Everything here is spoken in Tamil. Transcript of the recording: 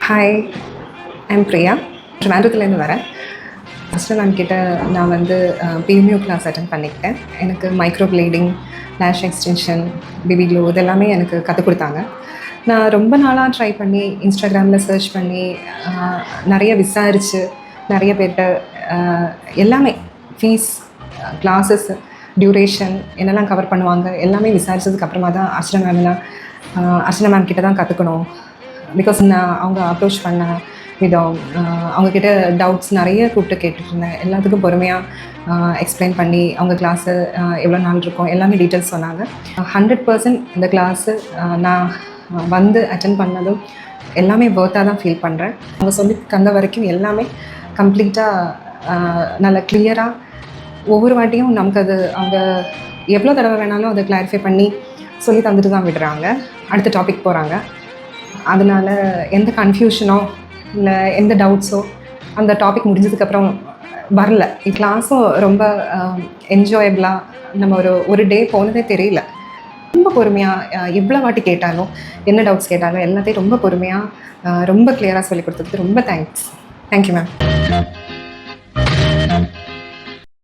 Hi, I'm Priya. ட்ரிவாண்ட்ரத்துலேருந்து வரேன். ஃபஸ்ட்டு மேம்கிட்ட நான் வந்து பிஎம்யூ கிளாஸ் அட்டென்ட் பண்ணிக்கிட்டேன். எனக்கு micro blading, lash extension, baby glow இதெல்லாமே எனக்கு கற்றுக் கொடுத்தாங்க. நான் ரொம்ப நாளாக ட்ரை பண்ணி இன்ஸ்டாகிராமில் சர்ச் பண்ணி நிறைய விசாரித்து நிறைய பேர்கிட்ட எல்லாமே ஃபீஸ், கிளாஸஸ், டியூரேஷன் என்னெல்லாம் கவர் பண்ணுவாங்க எல்லாமே விசாரித்ததுக்கப்புறமா தான் அர்ச்சனா மேம் கிட்ட தான் கற்றுக்கணும். பிகாஸ் நான் அவங்க அப்ரோச் பண்ண விதம், அவங்கக்கிட்ட டவுட்ஸ் நிறைய கூப்பிட்டு கேட்டுட்ருந்தேன். எல்லாத்துக்கும் பொறுமையாக எக்ஸ்பிளைன் பண்ணி அவங்க கிளாஸு எவ்வளோ நாள் இருக்கும் எல்லாமே டீட்டெயில்ஸ் சொன்னாங்க. 100% இந்த கிளாஸு நான் வந்து அட்டென்ட் பண்ணதும் எல்லாமே ஒர்த்தாக தான் ஃபீல் பண்ணுறேன். அவங்க சொல்லி தந்த வரைக்கும் எல்லாமே கம்ப்ளீட்டாக நல்ல கிளியராக ஒவ்வொரு வாட்டியும் நமக்கு அது அவங்க எவ்வளோ தடவை வேணாலும் அதை கிளாரிஃபை பண்ணி சொல்லி தந்துட்டு தான் விடுறாங்க. அடுத்த டாபிக் போகிறாங்க. அதனால் எந்த கன்ஃபியூஷனோ இல்லை எந்த டவுட்ஸோ அந்த டாபிக் முடிஞ்சதுக்கப்புறம் வரல. கிளாஸும் ரொம்ப என்ஜாயபிளாக நம்ம ஒரு டே போனதே தெரியல. ரொம்ப பொறுமையாக எவ்வளோ வாட்டி கேட்டாலும் என்ன டவுட்ஸ் கேட்டாலும் எல்லாத்தையும் ரொம்ப பொறுமையாக ரொம்ப கிளியராக சொல்லி கொடுத்ததுக்கு ரொம்ப தேங்க்யூ மேம்.